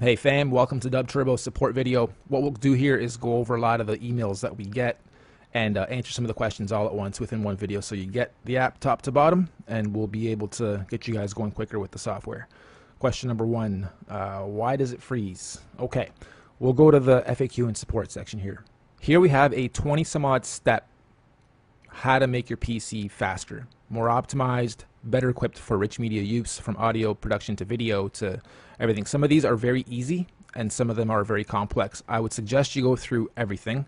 Hey fam, welcome to Dub Turbo support video. What we'll do here is go over a lot of the emails that we get and answer some of the questions all at once within one video, so you get the app top to bottom and we'll be able to get you guys going quicker with the software. Question number one, why does it freeze? Okay, we'll go to the FAQ and support section here. Here we have a 20 some odd step how to make your PC faster, more optimized, better equipped for rich media use, from audio production to video to everything. Some of these are very easy and some of them are very complex. I would suggest you go through everything,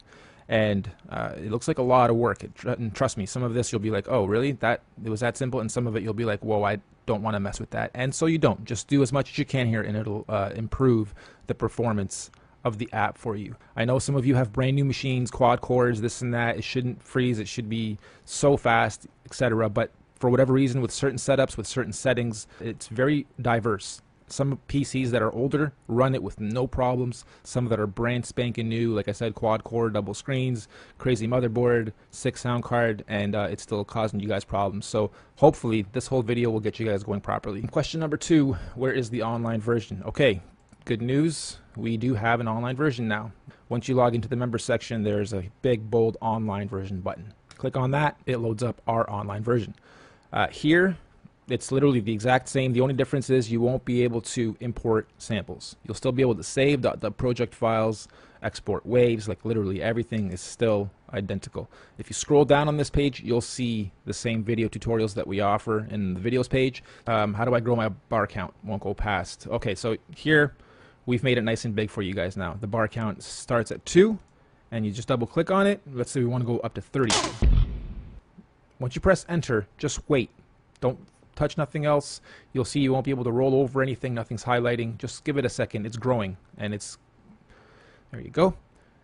and it looks like a lot of work. And trust me, some of this you'll be like, oh really, it was that simple, and some of it you'll be like, whoa, I don't want to mess with that. And so you don't. Just do as much as you can here and it'll improve the performance of the app for you. I know some of you have brand new machines, quad cores, this and that. It shouldn't freeze, it should be so fast, etc. But for whatever reason, with certain setups, with certain settings, it's very diverse. Some PCs that are older run it with no problems. Some that are brand spanking new, like I said, quad core, double screens, crazy motherboard, 6 sound card, and it's still causing you guys problems. So hopefully this whole video will get you guys going properly. Question number two, where is the online version? Okay, good news, we do have an online version now. Once you log into the member section, there's a big bold online version button. Click on that, it loads up our online version. Here it's literally the exact same. The only difference is you won't be able to import samples. You'll still be able to save the project files, export waves, like literally everything is still identical. If you scroll down on this page, you'll see the same video tutorials that we offer in the videos page. How do I grow my bar count? Won't go past. Okay, so here we've made it nice and big for you guys now. The bar count starts at 2 and you just double click on it. Let's say we want to go up to 30. Once you press enter, just wait. Don't touch nothing else. You'll see you won't be able to roll over anything. Nothing's highlighting. Just give it a second. It's growing and it's, there you go.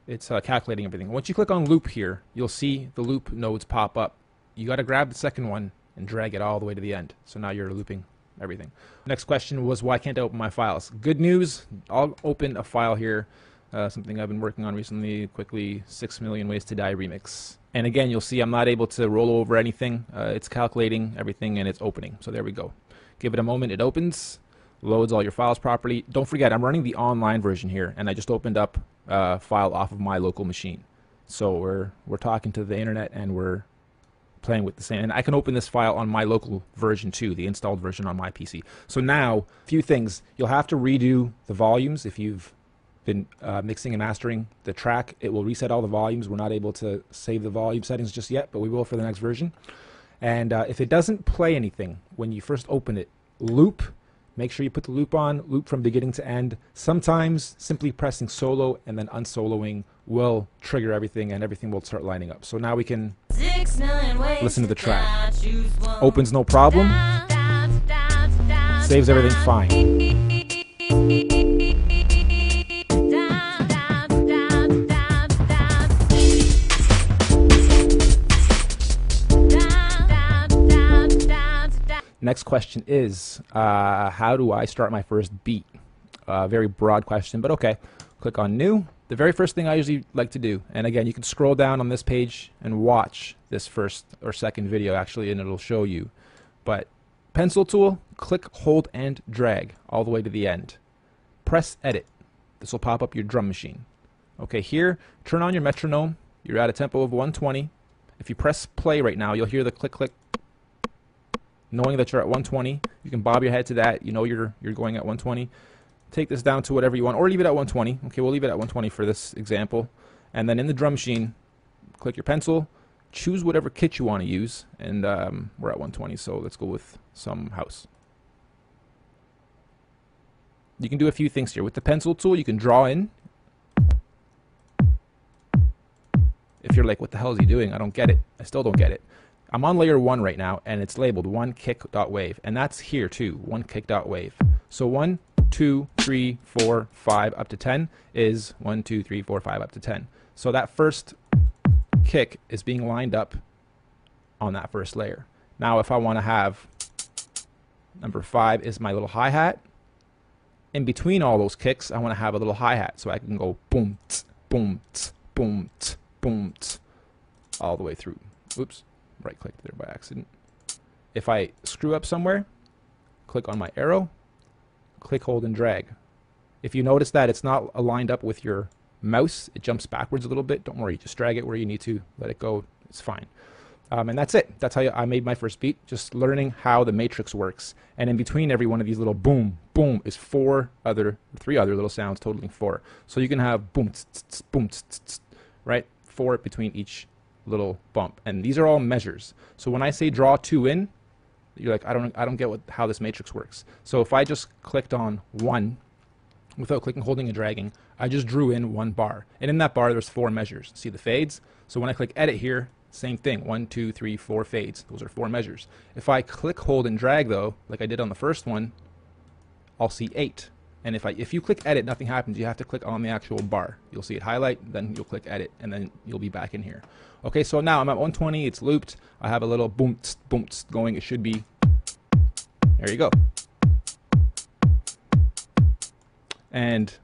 It's calculating everything. Once you click on loop here, you'll see the loop nodes pop up. You got to grab the second one and drag it all the way to the end. So now you're looping everything. Next question was, why can't I open my files? Good news, I'll open a file here. Something I've been working on recently, quickly, 6 Million Ways to Die remix. And again, you'll see I'm not able to roll over anything. It's calculating everything and it's opening. So there we go. Give it a moment, it opens, loads all your files properly. Don't forget, I'm running the online version here, and I just opened up a file off of my local machine. So we're talking to the internet and we're playing with the same. And I can open this file on my local version too, the installed version on my PC. So now, a few things. You'll have to redo the volumes if you've been mixing and mastering the track. It will reset all the volumes. We're not able to save the volume settings just yet, but we will for the next version. And if it doesn't play anything when you first open it, loop. Make sure you put the loop on, loop from beginning to end. Sometimes simply pressing solo and then unsoloing will trigger everything and everything will start lining up. So now we can listen to the track. Opens no problem. Saves everything fine. Next question is, how do I start my first beat? Very broad question, but okay. Click on new. The very first thing I usually like to do, and again, you can scroll down on this page and watch this first or second video actually, and it'll show you. But pencil tool, click, hold, and drag all the way to the end. Press edit. This will pop up your drum machine. Okay, here, turn on your metronome. You're at a tempo of 120. If you press play right now, you'll hear the click, click. Knowing that you're at 120, you can bob your head to that. You know you're going at 120. Take this down to whatever you want, or leave it at 120. Okay, we'll leave it at 120 for this example. And then in the drum machine, click your pencil, choose whatever kit you want to use, and we're at 120, so let's go with some house. You can do a few things here. With the pencil tool, you can draw in. If you're like, what the hell is he doing? I don't get it. I still don't get it. I'm on layer 1 right now, and it's labeled onekick.wave, and that's here too, onekick.wave. So 1, 2, 3, 4, 5 up to 10 is 1, 2, 3, 4, 5 up to 10. So that first kick is being lined up on that first layer. Now if I want to have number 5 is my little hi-hat. In between all those kicks, I want to have a little hi-hat, so I can go boom, tss, boom, tss, boom, tss, boom, tss, all the way through. Oops. Right clicked there by accident. If I screw up somewhere, click on my arrow, click, hold, and drag. If you notice that it's not aligned up with your mouse, it jumps backwards a little bit. Don't worry, just drag it where you need to, let it go, it's fine. And that's it. That's how I made my first beat, just learning how the matrix works. And in between every one of these little boom, boom is three other little sounds, totaling 4. So you can have boom, boom, right? 4 between each little bump. And these are all measures. So when I say draw 2 in, you're like, I don't get how this matrix works. So if I just clicked on 1 without clicking, holding, and dragging, I just drew in 1 bar. And in that bar, there's 4 measures. See the fades? So when I click edit here, same thing, 1, 2, 3, 4 fades. Those are 4 measures. If I click, hold, and drag though, like I did on the first one, I'll see 8. And if you click edit, nothing happens. You have to click on the actual bar. You'll see it highlight, then you'll click edit, and then you'll be back in here. Okay, so now I'm at 120, it's looped. I have a little boom, boom going. It should be, there you go. And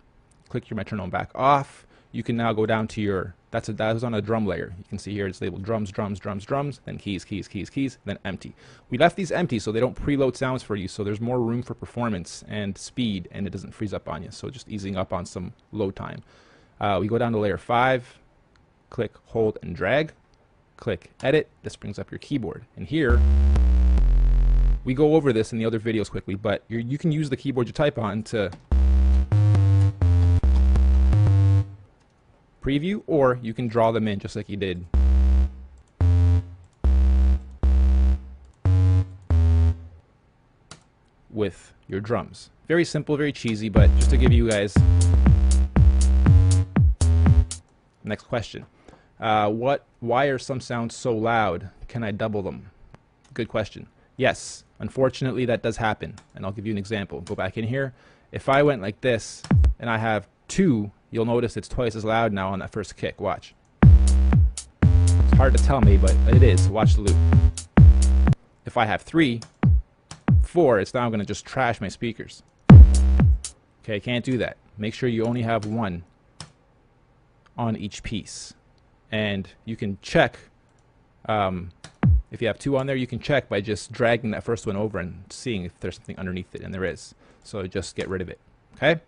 click your metronome back off. You can now go down to your, that was on a drum layer. You can see here it's labeled drums, drums, drums, drums, then keys, keys, keys, keys, then empty. We left these empty so they don't preload sounds for you, so there's more room for performance and speed, and it doesn't freeze up on you, so just easing up on some load time. We go down to layer 5, click, hold, and drag, click edit. This brings up your keyboard, and here we go over this in the other videos quickly, but you can use the keyboard you type on to preview, or you can draw them in just like you did. With your drums. Very simple, very cheesy, but just to give you guys. Next question. Why are some sounds so loud? Can I double them? Good question. Yes, unfortunately that does happen, and I'll give you an example. Go back in here. If I went like this and I have 2, you'll notice it's twice as loud now on that first kick. Watch. It's hard to tell me, but it is. Watch the loop. If I have 3, 4, it's now going to just trash my speakers. Okay, can't do that. Make sure you only have 1 on each piece. And you can check, if you have 2 on there, you can check by just dragging that first one over and seeing if there's something underneath it, and there is. So just get rid of it. Okay?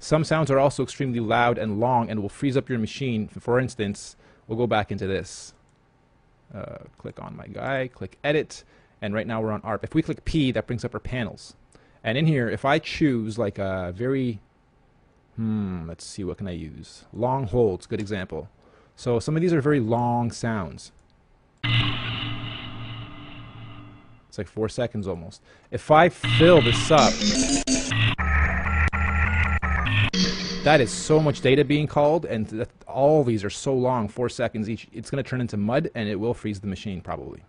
Some sounds are also extremely loud and long and will freeze up your machine. For instance, we'll go back into this. Click on my guy, click edit, and right now we're on ARP. If we click P, that brings up our panels. And in here, if I choose like a very, let's see, what can I use? Long holds, good example. So some of these are very long sounds. It's like 4 seconds almost. If I fill this up, that is so much data being called, and all these are so long, 4 seconds each. It's going to turn into mud, and it will freeze the machine probably.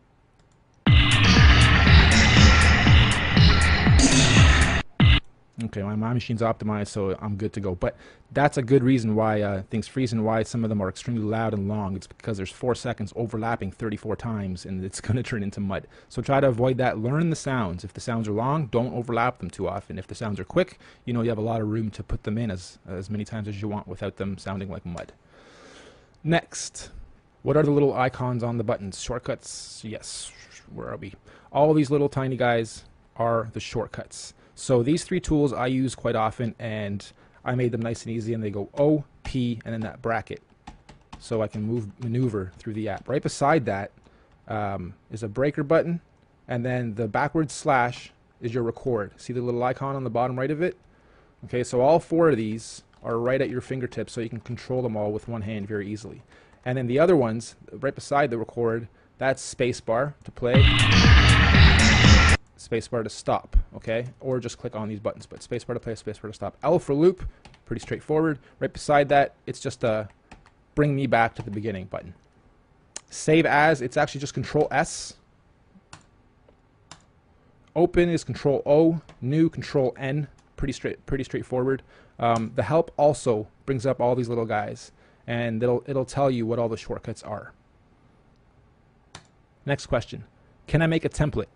Okay, my machine's optimized, so I'm good to go. But that's a good reason why things freeze and why some of them are extremely loud and long. It's because there's 4 seconds overlapping 34 times, and it's going to turn into mud. So try to avoid that. Learn the sounds. If the sounds are long, don't overlap them too often. If the sounds are quick, you know you have a lot of room to put them in as many times as you want without them sounding like mud. Next, what are the little icons on the buttons? Shortcuts? Yes. Where are we? All these little tiny guys are the shortcuts. So these 3 tools I use quite often, and I made them nice and easy, and they go O, P, and then that bracket. So I can maneuver through the app. Right beside that is a breaker button, and then the backwards slash is your record. See the little icon on the bottom right of it? Okay, so all 4 of these are right at your fingertips, so you can control them all with one hand very easily. And then the other ones, right beside the record, that's spacebar to play, spacebar to stop, okay? Or just click on these buttons, but spacebar to play, spacebar to stop. L for loop, pretty straightforward. Right beside that, it's just a bring me back to the beginning button. Save as, it's actually just Control S. Open is Control O. New, Control N. Pretty straightforward. The help also brings up all these little guys, and it'll tell you what all the shortcuts are. Next question. Can I make a template?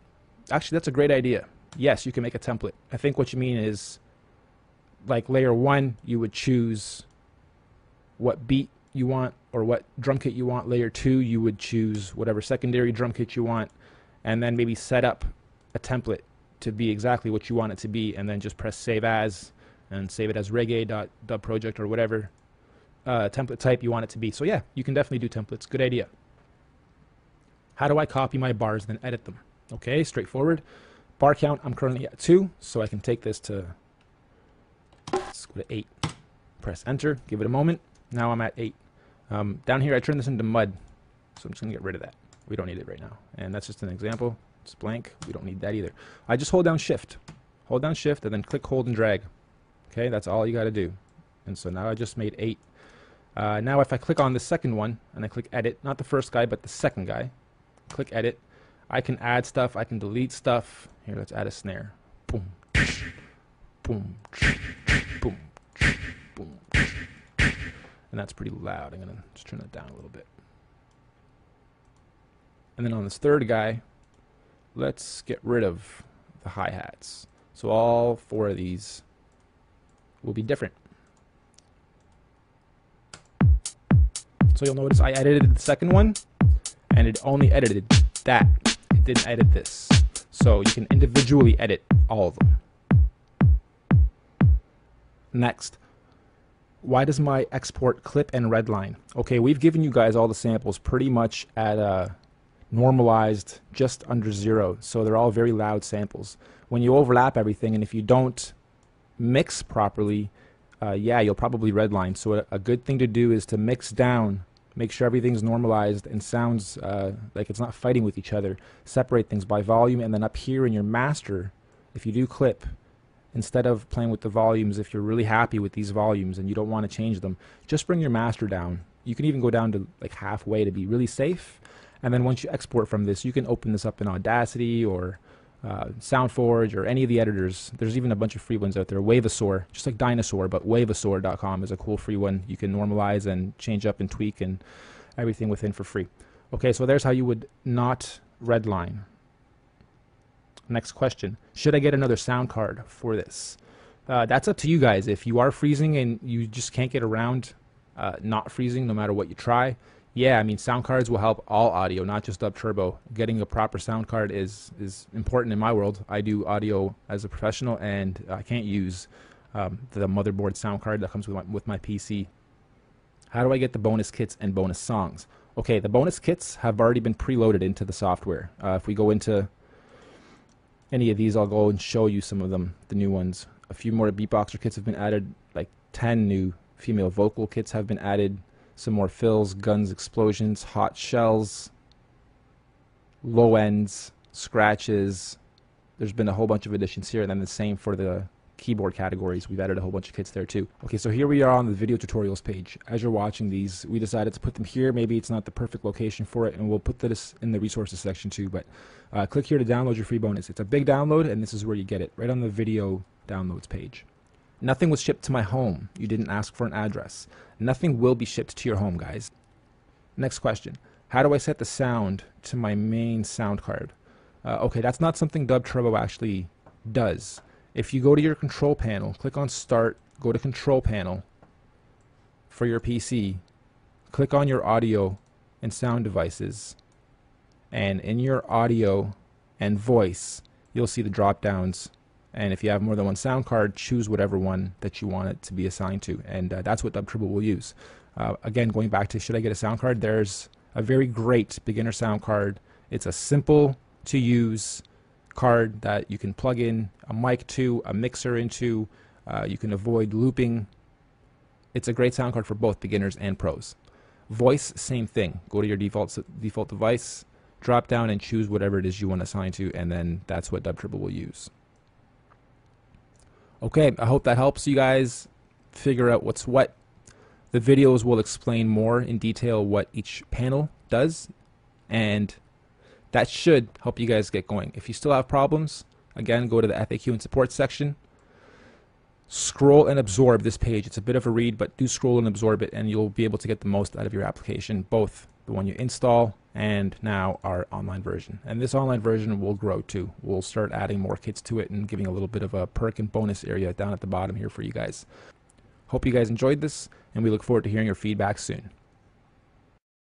Actually, that's a great idea. Yes, you can make a template. I think what you mean is, like layer 1, you would choose what beat you want or what drum kit you want. Layer 2, you would choose whatever secondary drum kit you want, and then maybe set up a template to be exactly what you want it to be, and then just press save as, and save it as reggae.dubproject or whatever template type you want it to be. So yeah, you can definitely do templates. Good idea. How do I copy my bars then edit them? Okay, straightforward. Bar count, I'm currently at 2, so I can take this to, let's go to 8. Press enter, give it a moment. Now I'm at 8. Down here I turn this into mud, so I'm just going to get rid of that. We don't need it right now. And that's just an example. It's blank. We don't need that either. I just hold down shift. Hold down shift and then click, hold, and drag. Okay, that's all you got to do. And so now I just made 8. Now if I click on the second one and I click edit, not the first guy but the second guy, click edit, I can add stuff, I can delete stuff. Here, let's add a snare. Boom, boom, boom, boom. And that's pretty loud. I'm going to just turn that down a little bit. And then on this third guy, let's get rid of the hi-hats. So all 4 of these will be different. So you'll notice I edited the second one, and it only edited that. It didn't edit this. So you can individually edit all of them. Next, why does my export clip and redline? Okay, we've given you guys all the samples pretty much at normalized just under 0. So they're all very loud samples. When you overlap everything, and if you don't mix properly, yeah, you'll probably redline. So a good thing to do is to mix down, make sure everything's normalized and sounds like it's not fighting with each other. Separate things by volume, and then up here in your master, if you do clip, instead of playing with the volumes, if you're really happy with these volumes and you don't want to change them, just bring your master down. You can even go down to like halfway to be really safe. And then once you export from this, you can open this up in Audacity or SoundForge or any of the editors. There's even a bunch of free ones out there. Wavesaur, just like Dinosaur, but wavesaur.com is a cool free one. You can normalize and change up and tweak and everything within for free. Okay, so there's how you would not redline. Next question. Should I get another sound card for this? That's up to you guys. If you are freezing and you just can't get around not freezing no matter what you try, yeah, I mean, sound cards will help all audio, not just Dub Turbo. Getting a proper sound card is important in my world. I do audio as a professional, and I can't use the motherboard sound card that comes with my PC. How do I get the bonus kits and bonus songs? Okay, the bonus kits have already been preloaded into the software. If we go into any of these, I'll go and show you some of them, the new ones. A few more beatboxer kits have been added, like 10 new female vocal kits have been added. Some more fills, guns, explosions, hot shells, low ends, scratches. There's been a whole bunch of additions here, and then the same for the keyboard categories. We've added a whole bunch of kits there too. Okay, so here we are on the video tutorials page. As you're watching these, we decided to put them here. Maybe it's not the perfect location for it, and we'll put this in the resources section too, but click here to download your free bonus. It's a big download, and this is where you get it, right on the video downloads page. Nothing was shipped to my home. You didn't ask for an address. Nothing will be shipped to your home, guys. Next question. How do I set the sound to my main sound card? Okay, that's not something Dub Turbo actually does. If you go to your control panel, click on Start, go to Control Panel for your PC, click on your audio and sound devices, and in your audio and voice, you'll see the drop downs. And if you have more than one sound card, choose whatever one that you want it to be assigned to. And that's what Dub Turbo will use. Again, going back to should I get a sound card, there's a very great beginner sound card. It's a simple to use card that you can plug in a mic to, a mixer into. You can avoid looping. It's a great sound card for both beginners and pros. Voice, same thing. Go to your default device, drop down and choose whatever it is you want to assign to, and then that's what Dub Turbo will use. Okay, I hope that helps you guys figure out what's what. The videos will explain more in detail what each panel does, and that should help you guys get going. If you still have problems, again, go to the FAQ and support section. Scroll and absorb this page. It's a bit of a read, but do scroll and absorb it, and you'll be able to get the most out of your application, both the one you install and now our online version. And this online version will grow too. We'll start adding more kits to it and giving a little bit of a perk and bonus area down at the bottom here for you guys. Hope you guys enjoyed this, and we look forward to hearing your feedback soon.